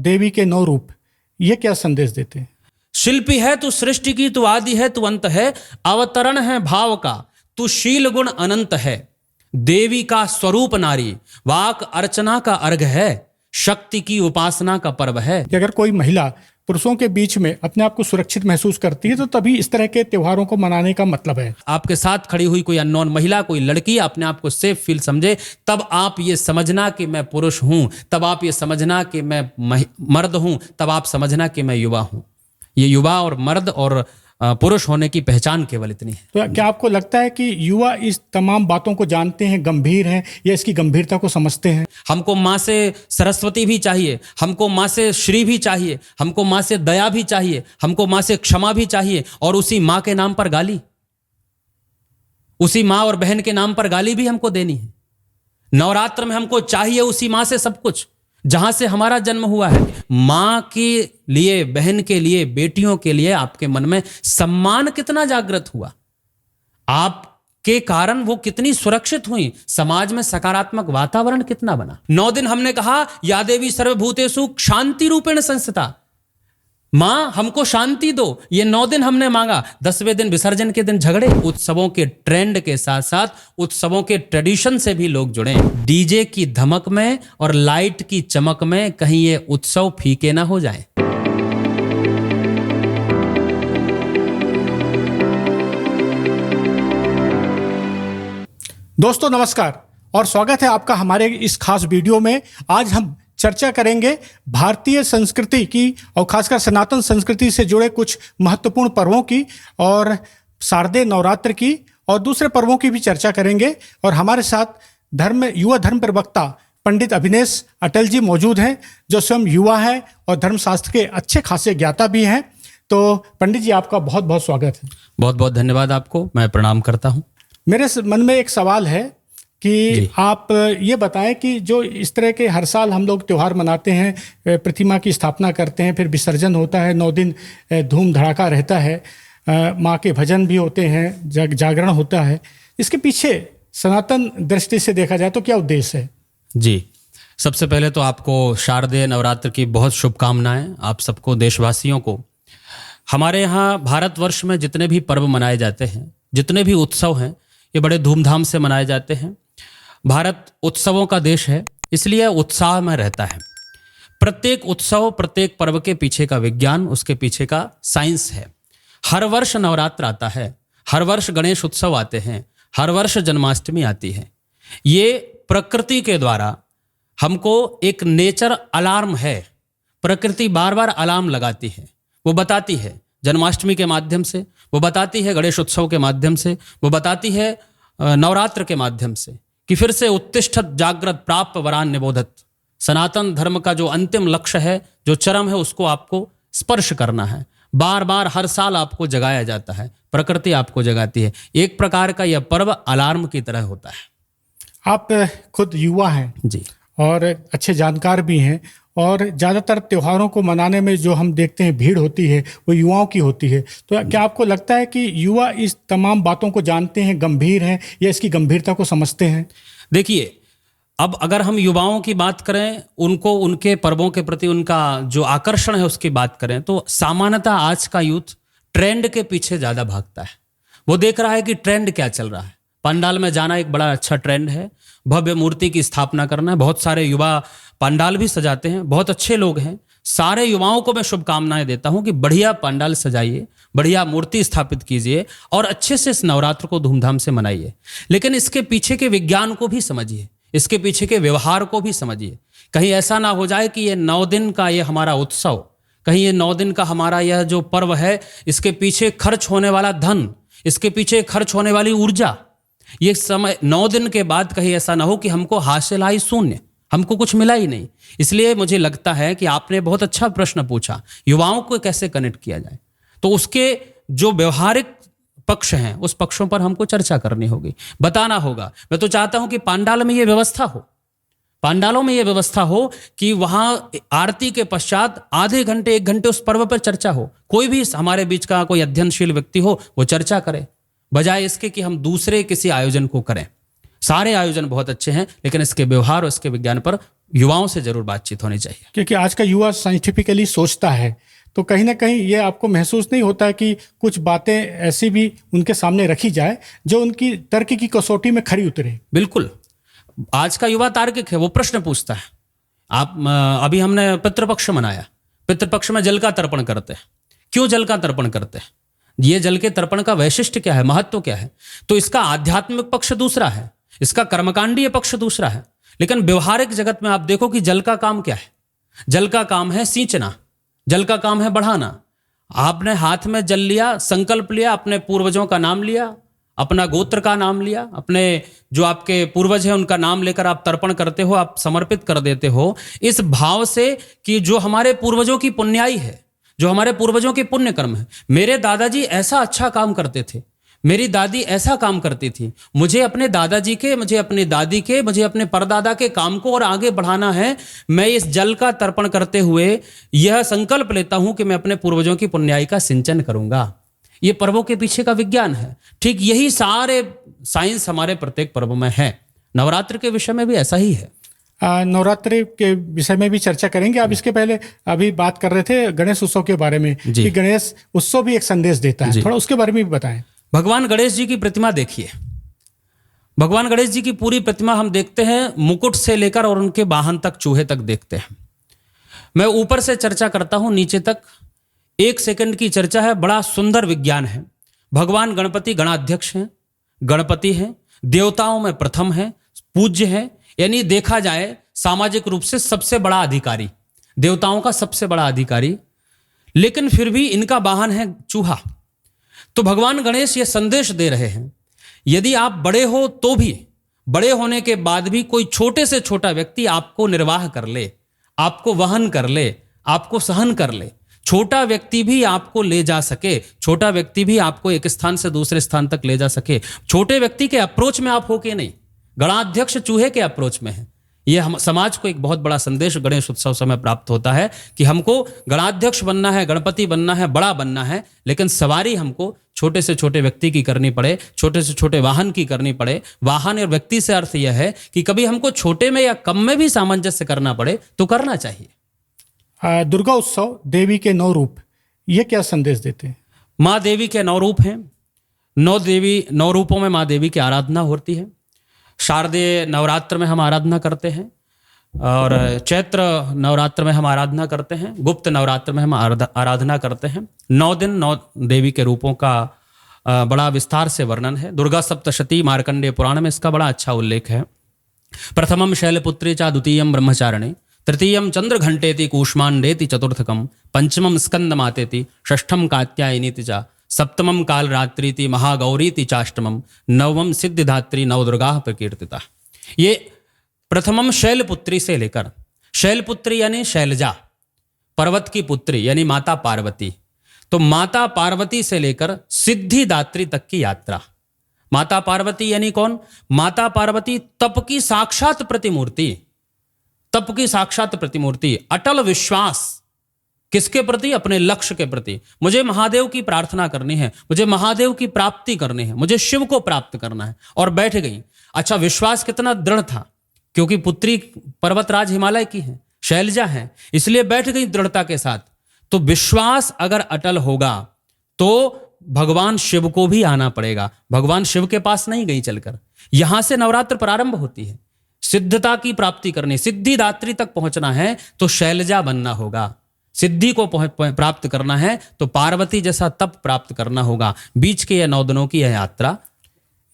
देवी के 9 रूप, ये क्या संदेश देते हैं? शिल्पी है तू सृष्टि की, तू आदि है तू अंत है, अवतरण है भाव का, तू शील गुण अनंत है। देवी का स्वरूप नारी, वाक अर्चना का अर्घ है, शक्ति की उपासना का पर्व है। कि अगर कोई महिला पुरुषों के बीच में अपने आप को सुरक्षित महसूस करती है तो तभी इस तरह के त्योहारों को मनाने का मतलब है। आपके साथ खड़ी हुई कोई अननोन महिला, कोई लड़की अपने आप को सेफ फील समझे, तब आप ये समझना कि मैं पुरुष हूं, तब आप ये समझना कि मैं मर्द हूं, तब आप समझना कि मैं युवा हूं। ये युवा और मर्द और पुरुष होने की पहचान केवल इतनी है। तो क्या आपको लगता है कि युवा इस तमाम बातों को जानते हैं, गंभीर हैं, या इसकी गंभीरता को समझते हैं? हमको माँ से सरस्वती भी चाहिए, हमको माँ से श्री भी चाहिए, हमको माँ से दया भी चाहिए, हमको माँ से क्षमा भी चाहिए, और उसी माँ के नाम पर गाली, उसी माँ और बहन के नाम पर गाली भी हमको देनी है। नवरात्र में हमको चाहिए उसी माँ से सब कुछ, जहां से हमारा जन्म हुआ है। मां के लिए, बहन के लिए, बेटियों के लिए आपके मन में सम्मान कितना जागृत हुआ, आपके कारण वो कितनी सुरक्षित हुई, समाज में सकारात्मक वातावरण कितना बना। 9 दिन हमने कहा या देवी सर्वभूतेषु शांति रूपेण संस्थिता, मां हमको शांति दो, ये 9 दिन हमने मांगा। 10वें दिन विसर्जन के दिन झगड़े। उत्सवों के ट्रेंड के साथ साथ उत्सवों के ट्रेडिशन से भी लोग जुड़े। डीजे की धमक में और लाइट की चमक में कहीं ये उत्सव फीके ना हो जाएं। दोस्तों नमस्कार और स्वागत है आपका हमारे इस खास वीडियो में। आज हम चर्चा करेंगे भारतीय संस्कृति की और खासकर सनातन संस्कृति से जुड़े कुछ महत्वपूर्ण पर्वों की, और शारदीय नवरात्र की, और दूसरे पर्वों की भी चर्चा करेंगे। और हमारे साथ युवा धर्म प्रवक्ता पंडित अभिनेश अटल जी मौजूद हैं, जो स्वयं युवा हैं और धर्मशास्त्र के अच्छे खासे ज्ञाता भी हैं। तो पंडित जी, आपका बहुत बहुत स्वागत है। बहुत बहुत धन्यवाद आपको, मैं प्रणाम करता हूँ। मेरे मन में एक सवाल है कि आप ये बताएं कि जो इस तरह के हर साल हम लोग त्यौहार मनाते हैं, प्रतिमा की स्थापना करते हैं, फिर विसर्जन होता है, 9 दिन धूम धड़ाका रहता है, माँ के भजन भी होते हैं, जागरण होता है, इसके पीछे सनातन दृष्टि से देखा जाए तो क्या उद्देश्य है? जी, सबसे पहले तो आपको शारदीय नवरात्र की बहुत शुभकामनाएं, आप सबको, देशवासियों को। हमारे यहाँ भारतवर्ष में जितने भी पर्व मनाए जाते हैं, जितने भी उत्सव हैं, ये बड़े धूमधाम से मनाए जाते हैं। भारत उत्सवों का देश है, इसलिए उत्साह में रहता है। प्रत्येक उत्सव, प्रत्येक पर्व के पीछे का विज्ञान, उसके पीछे का साइंस है। हर वर्ष नवरात्र आता है, हर वर्ष गणेश उत्सव आते हैं, हर वर्ष जन्माष्टमी आती है। ये प्रकृति के द्वारा हमको एक नेचर अलार्म है। प्रकृति बार बार अलार्म लगाती है, वो बताती है जन्माष्टमी के माध्यम से, वो बताती है गणेश उत्सव के माध्यम से, वो बताती है नवरात्र के माध्यम से कि फिर से उत्तिष्ठत जागृत प्राप्त वरान निबोधत। सनातन धर्म का जो अंतिम लक्ष्य है, जो चरम है, उसको आपको स्पर्श करना है। बार बार हर साल आपको जगाया जाता है, प्रकृति आपको जगाती है। एक प्रकार का यह पर्व अलार्म की तरह होता है। आप खुद युवा हैं जी, और अच्छे जानकार भी हैं, और ज़्यादातर त्योहारों को मनाने में जो हम देखते हैं भीड़ होती है वो युवाओं की होती है। तो क्या आपको लगता है कि युवा इस तमाम बातों को जानते हैं, गंभीर हैं, या इसकी गंभीरता को समझते हैं? देखिए, अब अगर हम युवाओं की बात करें, उनको उनके पर्वों के प्रति उनका जो आकर्षण है उसकी बात करें, तो सामान्यतः आज का यूथ ट्रेंड के पीछे ज़्यादा भागता है। वो देख रहा है कि ट्रेंड क्या चल रहा है। पंडाल में जाना एक बड़ा अच्छा ट्रेंड है, भव्य मूर्ति की स्थापना करना। बहुत सारे युवा पंडाल भी सजाते हैं, बहुत अच्छे लोग हैं। सारे युवाओं को मैं शुभकामनाएं देता हूं कि बढ़िया पंडाल सजाइए, बढ़िया मूर्ति स्थापित कीजिए और अच्छे से इस नवरात्र को धूमधाम से मनाइए। लेकिन इसके पीछे के विज्ञान को भी समझिए, इसके पीछे के व्यवहार को भी समझिए। कहीं ऐसा ना हो जाए कि ये 9 दिन का ये हमारा उत्सव, कहीं ये 9 दिन का हमारा यह जो पर्व है, इसके पीछे खर्च होने वाला धन, इसके पीछे खर्च होने वाली ऊर्जा, ये समय 9 दिन के बाद कहीं ऐसा ना हो कि हमको हासिल आई शून्य, हमको कुछ मिला ही नहीं। इसलिए मुझे लगता है कि आपने बहुत अच्छा प्रश्न पूछा, युवाओं को कैसे कनेक्ट किया जाए। तो उसके जो व्यवहारिक पक्ष हैं, उस पक्षों पर हमको चर्चा करनी होगी, बताना होगा। मैं तो चाहता हूं कि पांडाल में ये व्यवस्था हो, पांडालों में ये व्यवस्था हो कि वहां आरती के पश्चात आधे घंटे 1 घंटे उस पर्व पर चर्चा हो। कोई भी हमारे बीच का कोई अध्ययनशील व्यक्ति हो, वो चर्चा करे, बजाय इसके कि हम दूसरे किसी आयोजन को करें। सारे आयोजन बहुत अच्छे हैं, लेकिन इसके व्यवहार और इसके विज्ञान पर युवाओं से जरूर बातचीत होनी चाहिए। क्योंकि आज का युवा साइंटिफिकली सोचता है, तो कहीं ना कहीं ये आपको महसूस नहीं होता है कि कुछ बातें ऐसी भी उनके सामने रखी जाए जो उनकी तर्क की कसौटी में खरी उतरे? बिल्कुल, आज का युवा तार्किक है, वो प्रश्न पूछता है। आप अभी हमने पितृपक्ष मनाया, पितृपक्ष में जल का तर्पण करते हैं। क्यों जल का तर्पण करते हैं? ये जल के तर्पण का वैशिष्ट्य क्या है, महत्व क्या है? तो इसका आध्यात्मिक पक्ष दूसरा है, इसका कर्मकांडीय पक्ष दूसरा है। लेकिन व्यवहारिक जगत में आप देखो कि जल का काम क्या है? जल का काम है सींचना, जल का काम है बढ़ाना। आपने हाथ में जल लिया, संकल्प लिया, अपने पूर्वजों का नाम लिया, अपना गोत्र का नाम लिया, अपने जो आपके पूर्वज हैं उनका नाम लेकर आप तर्पण करते हो, आप समर्पित कर देते हो, इस भाव से कि जो हमारे पूर्वजों की पुण्याई है, जो हमारे पूर्वजों के पुण्य कर्म है। मेरे दादाजी ऐसा अच्छा काम करते थे, मेरी दादी ऐसा काम करती थी, मुझे अपने दादाजी के, मुझे अपनी दादी के, मुझे अपने परदादा के काम को और आगे बढ़ाना है। मैं इस जल का तर्पण करते हुए यह संकल्प लेता हूं कि मैं अपने पूर्वजों की पुण्याई का सिंचन करूंगा। ये पर्वों के पीछे का विज्ञान है। ठीक यही सारे साइंस हमारे प्रत्येक पर्व में है। नवरात्र के विषय में भी ऐसा ही है। नवरात्रि के विषय में भी चर्चा करेंगे। आप इसके पहले अभी बात कर रहे थे गणेश उत्सव के बारे में कि गणेश उत्सव भी एक संदेश देता है, थोड़ा उसके बारे में भी बताएं। भगवान गणेश जी की प्रतिमा देखिए, भगवान गणेश जी की पूरी प्रतिमा हम देखते हैं, मुकुट से लेकर और उनके वाहन तक, चूहे तक देखते हैं। मैं ऊपर से चर्चा करता हूं, नीचे तक 1 सेकंड की चर्चा है। बड़ा सुंदर विज्ञान है। भगवान गणपति गणाध्यक्ष हैं, गणपति हैं, देवताओं में प्रथम हैं, पूज्य हैं, यानी देखा जाए सामाजिक रूप से सबसे बड़ा अधिकारी, देवताओं का सबसे बड़ा अधिकारी। लेकिन फिर भी इनका वाहन है चूहा। तो भगवान गणेश ये संदेश दे रहे हैं, यदि आप बड़े हो तो भी, बड़े होने के बाद भी कोई छोटे से छोटा व्यक्ति आपको निर्वाह कर ले, आपको वहन कर ले, आपको सहन कर ले, छोटा व्यक्ति भी आपको ले जा सके, छोटा व्यक्ति भी आपको एक स्थान से दूसरे स्थान तक ले जा सके। छोटे व्यक्ति के अप्रोच में आप हो के नहीं, गणाध्यक्ष चूहे के अप्रोच में है। यह हम समाज को एक बहुत बड़ा संदेश गणेश उत्सव समय प्राप्त होता है कि हमको गणाध्यक्ष बनना है, गणपति बनना है, बड़ा बनना है, लेकिन सवारी हमको छोटे से छोटे व्यक्ति की करनी पड़े, छोटे से छोटे वाहन की करनी पड़े। वाहन और व्यक्ति से अर्थ यह है कि कभी हमको छोटे में या कम में भी सामंजस्य करना पड़े तो करना चाहिए। दुर्गा उत्सव, देवी के 9 रूप, ये क्या संदेश देते हैं? माँ देवी के 9 रूप हैं। 9 रूपों में माँ देवी की आराधना होती है। शारदीय नवरात्र में हम आराधना करते हैं, और चैत्र नवरात्र में हम आराधना करते हैं, गुप्त नवरात्र में हम आराधना करते हैं। 9 दिन 9 देवी के रूपों का बड़ा विस्तार से वर्णन है। दुर्गा सप्तशती मार्कंडेय पुराण में इसका बड़ा अच्छा उल्लेख है। प्रथमम शैलपुत्री चा द्वितीयम ब्रह्मचारिणी, तृतीयम चंद्रघंटेति कूष्मांडेति चतुर्थकम, पंचमम स्कंदमातेति, षष्ठम कात्यायनीति चा, सप्तमम कालरात्रीति महागौरीति चाष्टमम, नवम सिद्धिदात्री नवदुर्गा प्रकीर्तिता। ये प्रथमम शैलपुत्री से लेकर, शैलपुत्री यानी शैलजा, पर्वत की पुत्री यानी माता पार्वती, तो माता पार्वती से लेकर सिद्धिदात्री तक की यात्रा। माता पार्वती यानी कौन? माता पार्वती तप की साक्षात प्रतिमूर्ति, तप की साक्षात प्रतिमूर्ति। अटल विश्वास किसके प्रति? अपने लक्ष्य के प्रति। मुझे महादेव की प्रार्थना करनी है, मुझे महादेव की प्राप्ति करनी है, मुझे शिव को प्राप्त करना है, और बैठ गई। अच्छा, विश्वास कितना दृढ़ था, क्योंकि पुत्री पर्वतराज हिमालय की है, शैलजा है, इसलिए बैठ गई दृढ़ता के साथ। तो विश्वास अगर अटल होगा तो भगवान शिव को भी आना पड़ेगा। भगवान शिव के पास नहीं गई चलकर, यहां से नवरात्र प्रारंभ होती है। सिद्धता की प्राप्ति करनी, सिद्धिदात्री तक पहुंचना है तो शैलजा बनना होगा। सिद्धि को प्राप्त करना है तो पार्वती जैसा तप प्राप्त करना होगा। बीच के यह 9 दिनों की यह यात्रा।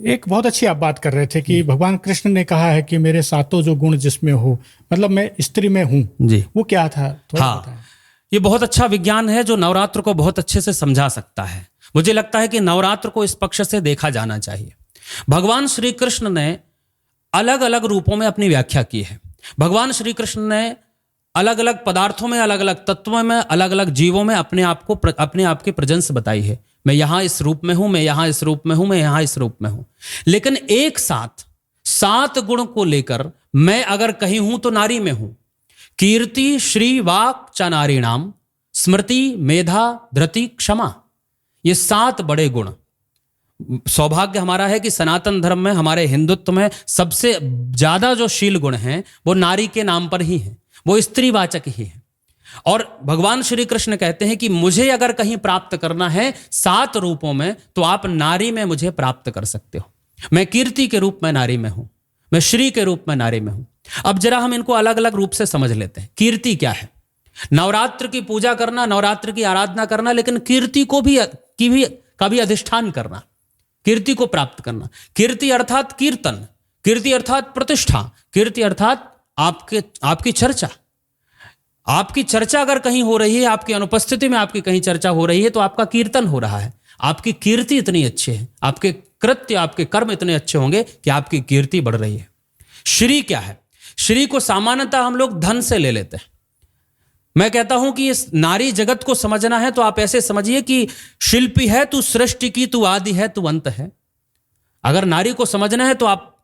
एक बहुत अच्छी आप बात कर रहे थे कि भगवान कृष्ण ने कहा है कि मेरे सातों जो गुण जिसमें हो, मतलब मैं स्त्री में हूं जी, वो क्या था? हाँ, ये बहुत अच्छा विज्ञान है जो नवरात्र को बहुत अच्छे से समझा सकता है। मुझे लगता है कि नवरात्र को इस पक्ष से देखा जाना चाहिए। भगवान श्री कृष्ण ने अलग अलग रूपों में अपनी व्याख्या की है। भगवान श्री कृष्ण ने अलग अलग पदार्थों में, अलग अलग तत्वों में, अलग अलग जीवों में अपने आप की प्रेजेंस बताई है। मैं यहां इस रूप में हूं, मैं यहां इस रूप में हूं, मैं यहां इस रूप में हूं। लेकिन एक साथ 7 गुण को लेकर मैं अगर कहीं हूं तो नारी में हूं। कीर्ति श्री वाक च नारीणाम, स्मृति मेधा धृति क्षमा, ये 7 बड़े गुण। सौभाग्य हमारा है कि सनातन धर्म में, हमारे हिंदुत्व में सबसे ज्यादा जो शील गुण हैं वो नारी के नाम पर ही हैं, वो स्त्रीवाचक ही हैं। और भगवान श्री कृष्ण कहते हैं कि मुझे अगर कहीं प्राप्त करना है 7 रूपों में, तो आप नारी में मुझे प्राप्त कर सकते हो। मैं कीर्ति के रूप में नारी में हूं, मैं श्री के रूप में नारी में हूं। अब जरा हम इनको अलग अलग रूप से समझ लेते हैं। कीर्ति क्या है? नवरात्र की पूजा करना, नवरात्र की आराधना करना, लेकिन कीर्ति को भी का भी अधिष्ठान करना, कीर्ति को प्राप्त करना। कीर्ति अर्थात कीर्तन, कीर्ति अर्थात प्रतिष्ठा, कीर्ति अर्थात आपकी चर्चा। आपकी चर्चा अगर कहीं हो रही है, आपकी अनुपस्थिति में आपकी कहीं चर्चा हो रही है, तो आपका कीर्तन हो रहा है। आपकी कीर्ति इतनी अच्छी है, आपके कृत्य, आपके कर्म इतने अच्छे होंगे कि आपकी कीर्ति बढ़ रही है। श्री क्या है? श्री को सामान्यतः हम लोग धन से ले लेते हैं। मैं कहता हूं कि इस नारी जगत को समझना है तो आप ऐसे समझिए कि शिल्पी है तू सृष्टि की, तू आदि है तू अंत है। अगर नारी को समझना है तो आप,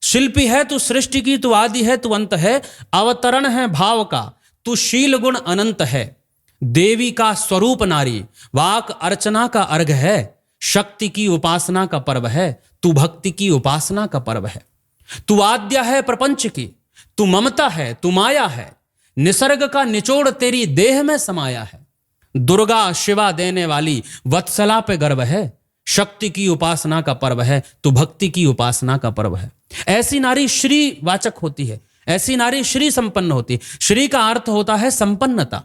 शिल्पी है तू सृष्टि की, तू आदि है तू अंत है, अवतरण है भाव का, तू शील गुण अनंत है, देवी का स्वरूप नारी, वाक अर्चना का अर्घ है, शक्ति की उपासना का पर्व है, तू भक्ति की उपासना का पर्व है। तू आद्या है प्रपंच की, तू ममता है, तू माया है, निसर्ग का निचोड़ तेरी देह में समाया है, दुर्गा शिवा देने वाली वत्सला पे गर्व है, शक्ति की उपासना का पर्व है, तू भक्ति की उपासना का पर्व है। ऐसी नारी श्री वाचक होती है, ऐसी नारी श्री संपन्न होती है। श्री का अर्थ होता है संपन्नता,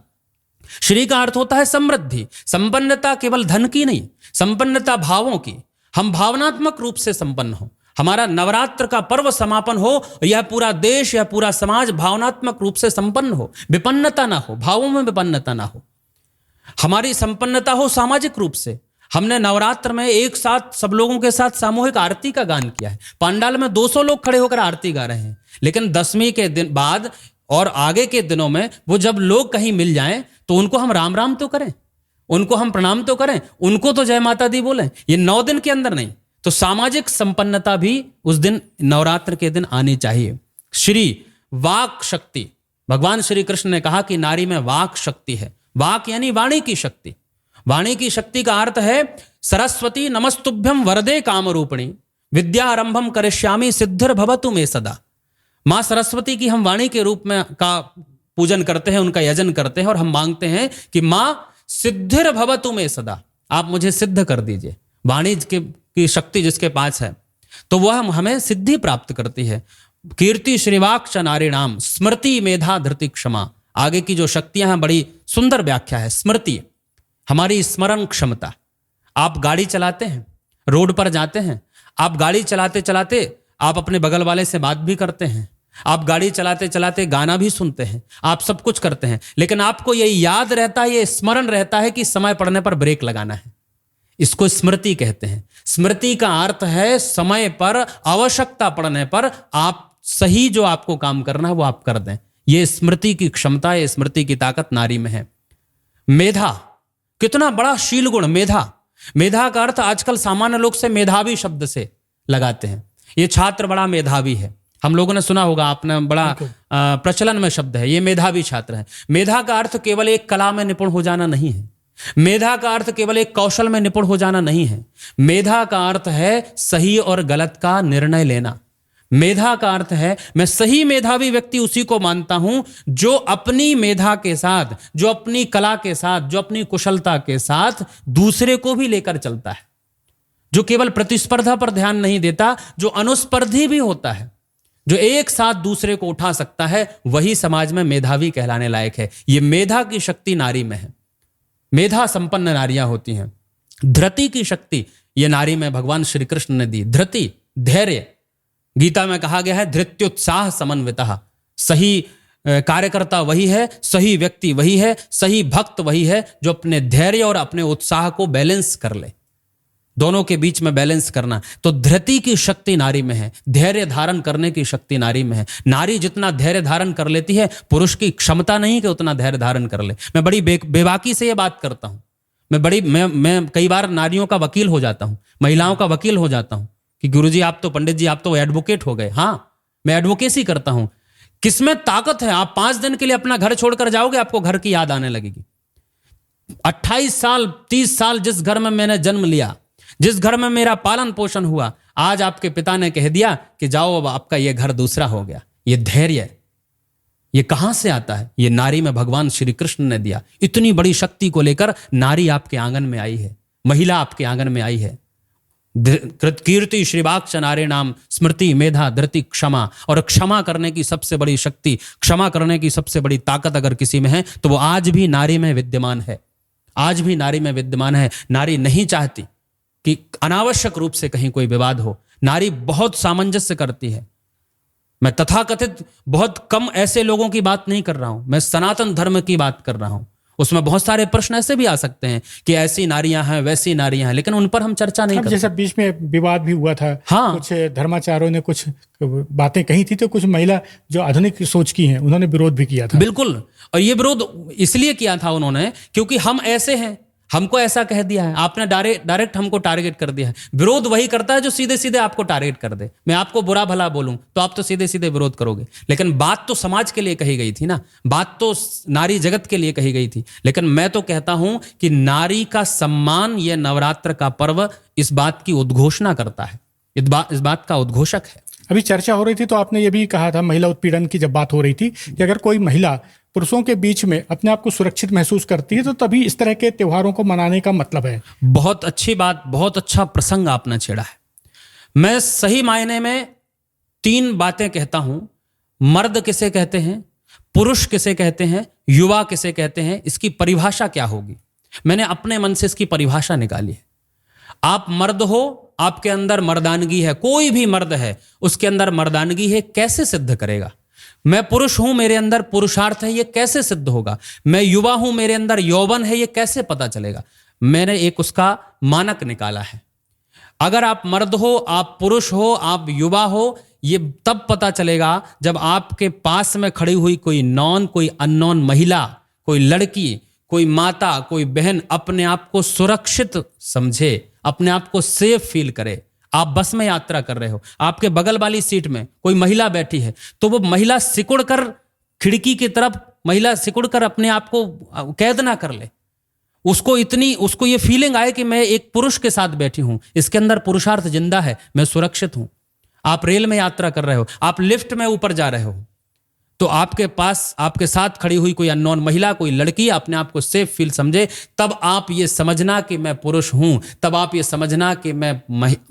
श्री का अर्थ होता है समृद्धि। संपन्नता केवल धन की नहीं, संपन्नता भावों की। हम भावनात्मक रूप से संपन्न हो। हमारा नवरात्र का पर्व समापन हो, यह पूरा देश, यह पूरा समाज भावनात्मक रूप से संपन्न हो, विपन्नता ना हो, भावों में विपन्नता ना हो। हमारी संपन्नता हो सामाजिक रूप से। हमने नवरात्र में एक साथ सब लोगों के साथ सामूहिक आरती का गान किया है। पंडाल में 200 लोग खड़े होकर आरती गा रहे हैं, लेकिन 10वीं के दिन बाद और आगे के दिनों में वो जब लोग कहीं मिल जाएं तो उनको हम राम राम तो करें, उनको हम प्रणाम तो करें, उनको तो जय माता दी बोलें। ये 9 दिन के अंदर नहीं। तो सामाजिक संपन्नता भी उस दिन, नवरात्र के दिन आनी चाहिए। श्री वाक शक्ति, भगवान श्री कृष्ण ने कहा कि नारी में वाक शक्ति है। वाक यानी वाणी की शक्ति। वाणी की शक्ति का अर्थ है सरस्वती नमस्तुभ्यं वरदे कामरूपिणी, विद्यारंभम करिष्यामि सिद्धिर्भवतु मे सदा। मां सरस्वती की हम वाणी के रूप में का पूजन करते हैं, उनका यजन करते हैं और हम मांगते हैं कि मां सिद्धिर्भवतु मे सदा, आप मुझे सिद्ध कर दीजिए। वाणी की शक्ति जिसके पास है तो वह हमें सिद्धि प्राप्त करती है। कीर्ति श्रीवाक्ष नारीणाम स्मृति मेधा धृति क्षमा। आगे की जो शक्तियां हैं बड़ी सुंदर व्याख्या है। स्मृति, हमारी स्मरण क्षमता। आप गाड़ी चलाते हैं, रोड पर जाते हैं, आप गाड़ी चलाते चलाते आप अपने बगल वाले से बात भी करते हैं, आप गाड़ी चलाते चलाते गाना भी सुनते हैं, आप सब कुछ करते हैं, लेकिन आपको ये याद रहता है, ये स्मरण रहता है कि समय पड़ने पर ब्रेक लगाना है। इसको स्मृति कहते हैं। स्मृति का अर्थ है समय पर, आवश्यकता पड़ने पर आप सही जो आपको काम करना है वो आप कर दें। ये स्मृति की क्षमता, ये स्मृति की ताकत नारी में है। मेधा, कितना बड़ा शील गुण मेधा। मेधा का अर्थ आजकल सामान्य लोग से मेधावी शब्द से लगाते हैं। ये छात्र बड़ा मेधावी है, हम लोगों ने सुना होगा, आपने बड़ा प्रचलन में शब्द है, ये मेधावी छात्र है। मेधा का अर्थ केवल एक कला में निपुण हो जाना नहीं है। मेधा का अर्थ केवल एक कौशल में निपुण हो जाना नहीं है। मेधा का अर्थ है सही और गलत का निर्णय लेना। मेधा का अर्थ है, मैं सही मेधावी व्यक्ति उसी को मानता हूं जो अपनी मेधा के साथ, जो अपनी कला के साथ, जो अपनी कुशलता के साथ दूसरे को भी लेकर चलता है, जो केवल प्रतिस्पर्धा पर ध्यान नहीं देता, जो अनुस्पर्धी भी होता है, जो एक साथ दूसरे को उठा सकता है, वही समाज में मेधावी कहलाने लायक है। यह मेधा की शक्ति नारी में है। मेधा संपन्न नारियां होती हैं। धृति की शक्ति ये नारी में भगवान श्री कृष्ण ने दी। धृति, धैर्य। गीता में कहा गया है धृत्युत्साह समन्वितः। सही कार्यकर्ता वही है, सही व्यक्ति वही है, सही भक्त वही है जो अपने धैर्य और अपने उत्साह को बैलेंस कर ले। दोनों के बीच में बैलेंस करना। तो धृति की शक्ति नारी में है, धैर्य धारण करने की शक्ति नारी में है। नारी जितना धैर्य धारण कर लेती है, पुरुष की क्षमता नहीं कि उतना धैर्य धारण कर ले। मैं बड़ी बेबाकी से ये बात करता हूं। मैं कई बार नारियों का वकील हो जाता हूं, महिलाओं का वकील हो जाता हूं कि गुरुजी आप तो, पंडित जी आप तो एडवोकेट हो गए। हाँ, मैं एडवोकेसी करता हूं। किसमें ताकत है? आप 5 दिन के लिए अपना घर छोड़कर जाओगे, आपको घर की याद आने लगेगी। 28 साल 30 साल जिस घर में मैंने जन्म लिया, जिस घर में मेरा पालन पोषण हुआ, आज आपके पिता ने कह दिया कि जाओ अब आपका ये घर दूसरा हो गया। ये धैर्य ये कहां से आता है? ये नारी में भगवान श्री कृष्ण ने दिया। इतनी बड़ी शक्ति को लेकर नारी आपके आंगन में आई है, महिला आपके आंगन में आई है। कीर्ति श्रीवाक्ष नारे नाम स्मृति मेधा धृति क्षमा। और क्षमा करने की सबसे बड़ी शक्ति, क्षमा करने की सबसे बड़ी ताकत अगर किसी में है तो वो आज भी नारी में विद्यमान है। आज भी नारी में विद्यमान है। नारी नहीं चाहती कि अनावश्यक रूप से कहीं कोई विवाद हो। नारी बहुत सामंजस्य करती है। मैं तथाकथित बहुत कम ऐसे लोगों की बात नहीं कर रहा हूं, मैं सनातन धर्म की बात कर रहा हूं। उसमें बहुत सारे प्रश्न ऐसे भी आ सकते हैं कि ऐसी नारियां हैं, वैसी नारियां हैं, लेकिन उन पर हम चर्चा नहीं करते। जैसे बीच में विवाद भी हुआ था, हाँ, कुछ धर्माचार्यों ने कुछ बातें कही थी, तो कुछ महिला जो आधुनिक सोच की हैं उन्होंने विरोध भी किया था। बिल्कुल, और ये विरोध इसलिए किया था उन्होंने क्योंकि हम ऐसे हैं, हमको ऐसा कह दिया है, आपने डायरेक्ट हमको टारगेट कर दिया है। विरोध वही करता है जो सीधे सीधे आपको टारगेट कर दे। मैं आपको बुरा भला बोलूं तो आप तो सीधे सीधे विरोध करोगे, लेकिन बात तो समाज के लिए कही गई थी ना, बात तो नारी जगत के लिए कही गई थी। लेकिन मैं तो कहता हूं कि नारी का सम्मान, यह नवरात्र का पर्व इस बात की उद्घोषणा करता है, इस बात का उद्घोषक है। अभी चर्चा हो रही थी तो आपने ये भी कहा था, महिला उत्पीड़न की जब बात हो रही थी, कि अगर कोई महिला पुरुषों के बीच में अपने आप को सुरक्षित महसूस करती है तो तभी इस तरह के त्योहारों को मनाने का मतलब है। बहुत अच्छी बात, बहुत अच्छा प्रसंग आपने छेड़ा है। मैं सही मायने में 3 बातें कहता हूं। मर्द किसे कहते हैं, पुरुष किसे कहते हैं, युवा किसे कहते हैं, इसकी परिभाषा क्या होगी। मैंने अपने मन से इसकी परिभाषा निकाली है। आप मर्द हो, आपके अंदर मर्दानगी है, कोई भी मर्द है उसके अंदर मर्दानगी है, कैसे सिद्ध करेगा। मैं पुरुष हूं, मेरे अंदर पुरुषार्थ है, ये कैसे सिद्ध होगा। मैं युवा हूं, मेरे अंदर यौवन है, ये कैसे पता चलेगा। मैंने एक उसका मानक निकाला है। अगर आप मर्द हो, आप पुरुष हो, आप युवा हो, ये तब पता चलेगा जब आपके पास में खड़ी हुई कोई नॉन, कोई अननोन महिला, कोई लड़की, कोई माता, कोई बहन अपने आप को सुरक्षित समझे, अपने आप को सेफ फील करे। आप बस में यात्रा कर रहे हो, आपके बगल वाली सीट में कोई महिला बैठी है, तो वो महिला सिकुड़ कर खिड़की की तरफ, महिला सिकुड़ कर अपने आप को कैद ना कर ले। उसको ये फीलिंग आए कि मैं एक पुरुष के साथ बैठी हूं, इसके अंदर पुरुषार्थ जिंदा है, मैं सुरक्षित हूं। आप रेल में यात्रा कर रहे हो, आप लिफ्ट में ऊपर जा रहे हो, तो आपके पास आपके साथ खड़ी हुई कोई अननोन महिला, कोई लड़की अपने आप को सेफ फील समझे, तब आप ये समझना कि मैं पुरुष हूं, तब आप ये समझना कि मैं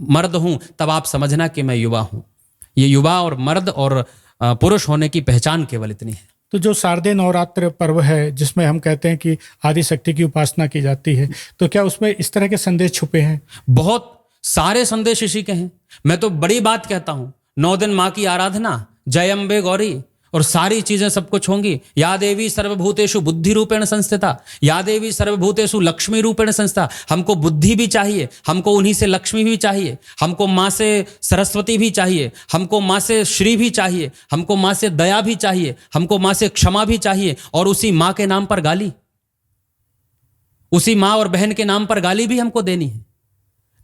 मर्द हूं, तब आप समझना कि मैं युवा हूं। ये युवा और मर्द और पुरुष होने की पहचान केवल इतनी है। तो जो शारदीय नवरात्र पर्व है, जिसमें हम कहते हैं कि आदि शक्ति की उपासना की जाती है, तो क्या उसमें इस तरह के संदेश छुपे हैं? बहुत सारे संदेश इसी के हैं। मैं तो बड़ी बात कहता हूं, 9 दिन माँ की आराधना, जय अम्बे गौरी, और सारी चीजें सब कुछ होंगी। या देवी सर्वभूतेषु बुद्धि रूपेण संस्थिता, या देवी सर्वभूतेषु लक्ष्मी रूपेण संस्थिता। हमको बुद्धि भी चाहिए, हमको उन्हीं से लक्ष्मी भी चाहिए, हमको माँ से सरस्वती भी चाहिए, हमको माँ से श्री भी चाहिए, हमको माँ से दया भी चाहिए, हमको माँ से क्षमा भी चाहिए, और उसी माँ के नाम पर गाली, उसी माँ और बहन के नाम पर गाली भी हमको देनी है।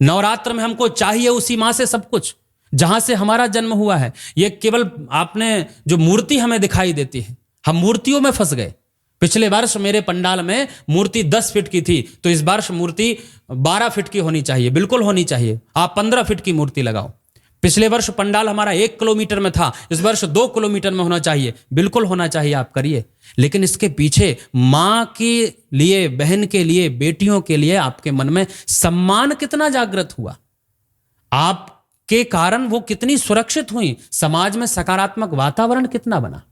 नवरात्र में हमको चाहिए उसी माँ से सब कुछ, जहां से हमारा जन्म हुआ है। ये केवल आपने जो मूर्ति हमें दिखाई देती है, हम मूर्तियों में फंस गए। पिछले वर्ष मेरे पंडाल में मूर्ति 10 फीट की थी, तो इस वर्ष मूर्ति 12 फीट की होनी चाहिए, बिल्कुल होनी चाहिए। आप 15 फीट की मूर्ति लगाओ। पिछले वर्ष पंडाल हमारा 1 किलोमीटर में था, इस वर्ष 2 किलोमीटर में होना चाहिए, बिल्कुल होना चाहिए, आप करिए। लेकिन इसके पीछे माँ के लिए, बहन के लिए, बेटियों के लिए आपके मन में सम्मान कितना जागृत हुआ, आप के कारण वो कितनी सुरक्षित हुई, समाज में सकारात्मक वातावरण कितना बना।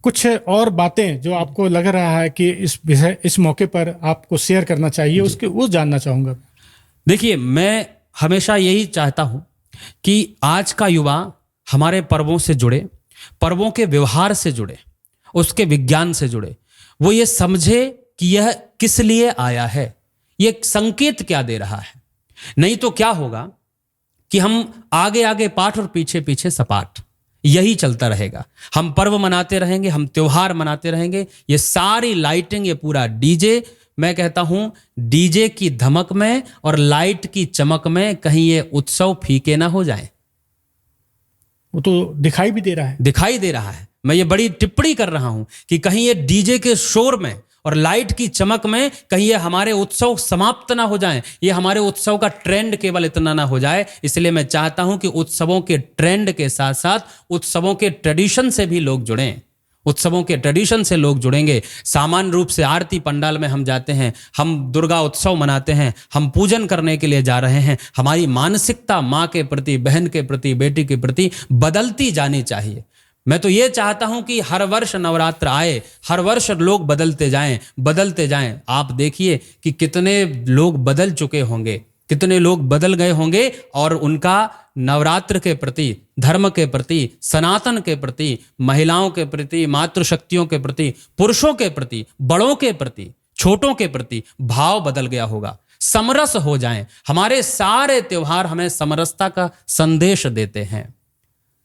कुछ और बातें जो आपको लग रहा है कि इस मौके पर आपको शेयर करना चाहिए, उसके वो जानना चाहूंगा। देखिए, मैं हमेशा यही चाहता हूं कि आज का युवा हमारे पर्वों से जुड़े, पर्वों के व्यवहार से जुड़े, उसके विज्ञान से जुड़े। वो ये समझे कि यह किस लिए आया है, ये संकेत क्या दे रहा है। नहीं तो क्या होगा कि हम आगे आगे पाठ और पीछे पीछे सपाट, यही चलता रहेगा। हम पर्व मनाते रहेंगे, हम त्योहार मनाते रहेंगे, ये सारी लाइटिंग, ये पूरा डीजे, मैं कहता हूं डीजे की धमक में और लाइट की चमक में कहीं ये उत्सव फीके ना हो जाए। वो तो दिखाई भी दे रहा है, दिखाई दे रहा है। मैं ये बड़ी टिप्पणी कर रहा हूं कि कहीं ये डीजे के शोर में और लाइट की चमक में कहीं ये हमारे उत्सव समाप्त ना हो जाएं, ये हमारे उत्सव का ट्रेंड केवल इतना ना हो जाए। इसलिए मैं चाहता हूं कि उत्सवों के ट्रेंड के साथ साथ उत्सवों के ट्रेडिशन से भी लोग जुड़ें। उत्सवों के ट्रेडिशन से लोग जुड़ेंगे। सामान्य रूप से आरती पंडाल में हम जाते हैं, हम दुर्गा उत्सव मनाते हैं, हम पूजन करने के लिए जा रहे हैं। हमारी मानसिकता माँ के प्रति, बहन के प्रति, बेटी के प्रति बदलती जानी चाहिए। मैं तो ये चाहता हूं कि हर वर्ष नवरात्र आए, हर वर्ष लोग बदलते जाएं। आप देखिए कि कितने लोग बदल चुके होंगे, कितने लोग बदल गए होंगे और उनका नवरात्र के प्रति, धर्म के प्रति, सनातन के प्रति, महिलाओं के प्रति, मातृशक्तियों के प्रति, पुरुषों के प्रति, बड़ों के प्रति, छोटों के प्रति भाव बदल गया होगा। समरस हो जाएं। हमारे सारे त्योहार हमें समरसता का संदेश देते हैं।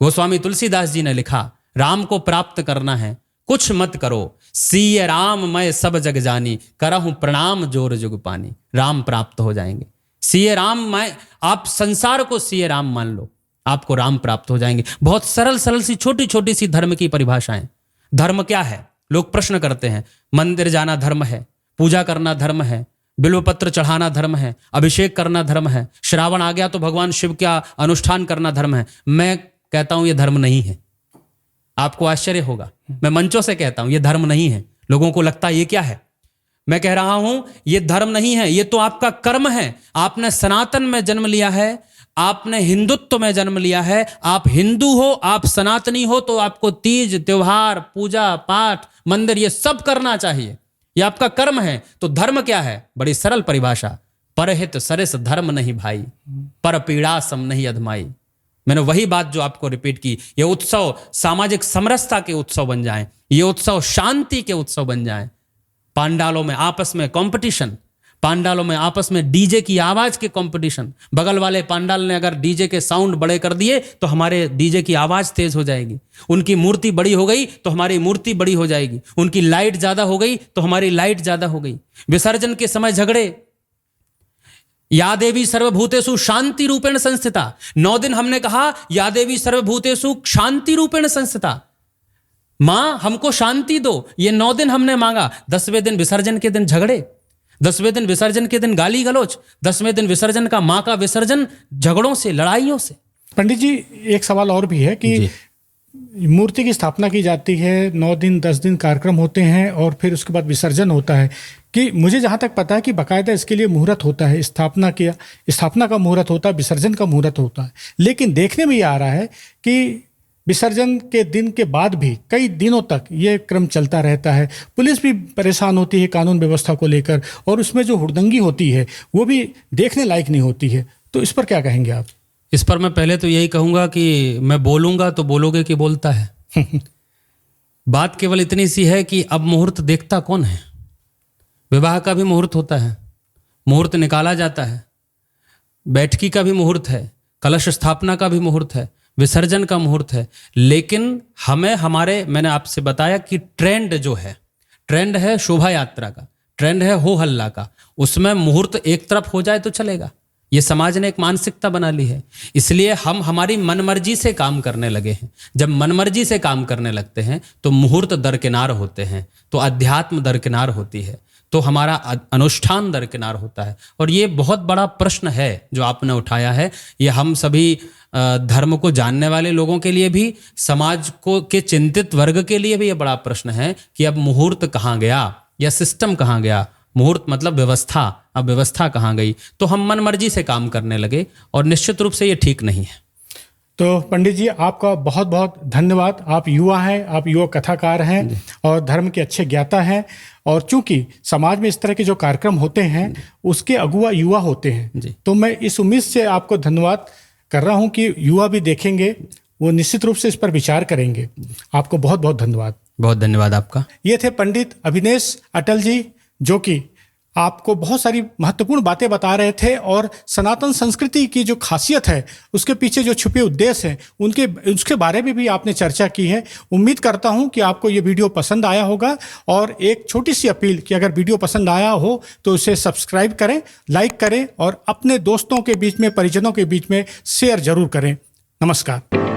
गोस्वामी तुलसीदास जी ने लिखा, राम को प्राप्त करना है कुछ मत करो, सीय राम मैं सब जग जानी, करहूं प्रणाम जोर जुग पानी। राम प्राप्त हो जाएंगे। सीय राम, मैं, आप संसार को सीय राम मान लो, आपको राम प्राप्त हो जाएंगे। बहुत सरल सरल सी छोटी छोटी सी धर्म की परिभाषाएं। धर्म क्या है? लोग प्रश्न करते हैं। मंदिर जाना धर्म है, पूजा करना धर्म है, बिल्वपत्र चढ़ाना धर्म है, अभिषेक करना धर्म है, श्रावण आ गया तो भगवान शिव का अनुष्ठान करना धर्म है। मैं कहता हूं ये धर्म नहीं है। आपको आश्चर्य होगा, मैं मंचों से कहता हूं ये धर्म नहीं है। लोगों को लगता है ये क्या है। मैं कह रहा हूं ये धर्म नहीं है, ये तो आपका कर्म है। आपने सनातन में जन्म लिया है, आपने हिंदुत्व में जन्म लिया है। आप हिंदू हो, आप सनातनी हो, तो आपको तीज, त्योहार, पूजा पाठ, मंदिर ये सब करना चाहिए। ये आपका कर्म है। तो धर्म क्या है? बड़ी सरल परिभाषा, परहित सरिस धर्म नहीं भाई, पर पीड़ा सम नहीं अधमाई। मैंने वही बात जो आपको रिपीट की। ये उत्सव सामाजिक समरसता के उत्सव बन जाएं, ये उत्सव शांति के उत्सव बन जाएं। पांडालों में आपस में कंपटीशन, पांडालों में आपस में डीजे की आवाज के कंपटीशन। बगल वाले पांडाल ने अगर डीजे के साउंड बड़े कर दिए तो हमारे डीजे की आवाज तेज हो जाएगी। उनकी मूर्ति बड़ी हो गई तो हमारी मूर्ति बड़ी हो जाएगी। उनकी लाइट ज्यादा हो गई तो हमारी लाइट ज्यादा हो गई। विसर्जन के समय झगड़े। या देवी सर्वभूतेषु शांति रूपेण संस्थिता। 9 दिन हमने कहा या देवी सर्वभूतेषु शांति रूपेण संस्थिता, मां हमको शांति दो। ये 9 दिन हमने मांगा। 10वें दिन विसर्जन के दिन झगड़े, 10वें दिन विसर्जन के दिन गाली गलौज, 10वें दिन विसर्जन का मां का विसर्जन झगड़ों से, लड़ाइयों से। पंडित जी, एक सवाल और भी है कि मूर्ति की स्थापना की जाती है, 9 दिन 10 दिन कार्यक्रम होते हैं और फिर उसके बाद विसर्जन होता है। कि मुझे जहाँ तक पता है कि बाकायदा इसके लिए मुहूर्त होता है, स्थापना का मुहूर्त होता है, विसर्जन का मुहूर्त होता है। लेकिन देखने में ये आ रहा है कि विसर्जन के दिन के बाद भी कई दिनों तक ये क्रम चलता रहता है। पुलिस भी परेशान होती है कानून व्यवस्था को लेकर, और उसमें जो हुड़दंगी होती है वो भी देखने लायक नहीं होती है। तो इस पर क्या कहेंगे आप? इस पर मैं पहले तो यही कहूंगा कि मैं बोलूंगा तो बोलोगे कि बोलता है। बात केवल इतनी सी है कि अब मुहूर्त देखता कौन है। विवाह का भी मुहूर्त होता है, मुहूर्त निकाला जाता है, बैठकी का भी मुहूर्त है, कलश स्थापना का भी मुहूर्त है, विसर्जन का मुहूर्त है। लेकिन हमें मैंने आपसे बताया कि ट्रेंड जो है, ट्रेंड है शोभा यात्रा का, ट्रेंड है हो हल्ला का। उसमें मुहूर्त एक तरफ हो जाए तो चलेगा। ये समाज ने एक मानसिकता बना ली है, इसलिए हम हमारी मनमर्जी से काम करने लगे हैं। जब मनमर्जी से काम करने लगते हैं तो मुहूर्त दरकिनार होते हैं, तो अध्यात्म दरकिनार होती है, तो हमारा अनुष्ठान दरकिनार होता है। और ये बहुत बड़ा प्रश्न है जो आपने उठाया है। ये हम सभी धर्म को जानने वाले लोगों के लिए भी, समाज को के चिंतित वर्ग के लिए भी ये बड़ा प्रश्न है कि अब मुहूर्त कहाँ गया या सिस्टम कहाँ गया। मुहूर्त मतलब व्यवस्था, अब व्यवस्था कहाँ गई। तो हम मनमर्जी से काम करने लगे और निश्चित रूप से ये ठीक नहीं है। तो पंडित जी, आपका बहुत बहुत धन्यवाद। आप युवा हैं, आप युवा कथाकार हैं और धर्म के अच्छे ज्ञाता हैं। और चूंकि समाज में इस तरह के जो कार्यक्रम होते हैं उसके अगुवा युवा होते हैं, तो मैं इस उम्मीद से आपको धन्यवाद कर रहा हूं कि युवा भी देखेंगे, वो निश्चित रूप से इस पर विचार करेंगे। आपको बहुत बहुत धन्यवाद। बहुत धन्यवाद आपका। ये थे पंडित अभिनेश अटल जी, जो कि आपको बहुत सारी महत्वपूर्ण बातें बता रहे थे और सनातन संस्कृति की जो खासियत है, उसके पीछे जो छुपे उद्देश्य हैं उसके बारे में भी आपने चर्चा की है। उम्मीद करता हूं कि आपको ये वीडियो पसंद आया होगा। और एक छोटी सी अपील कि अगर वीडियो पसंद आया हो तो उसे सब्सक्राइब करें, लाइक करें और अपने दोस्तों के बीच में, परिजनों के बीच में शेयर जरूर करें। नमस्कार।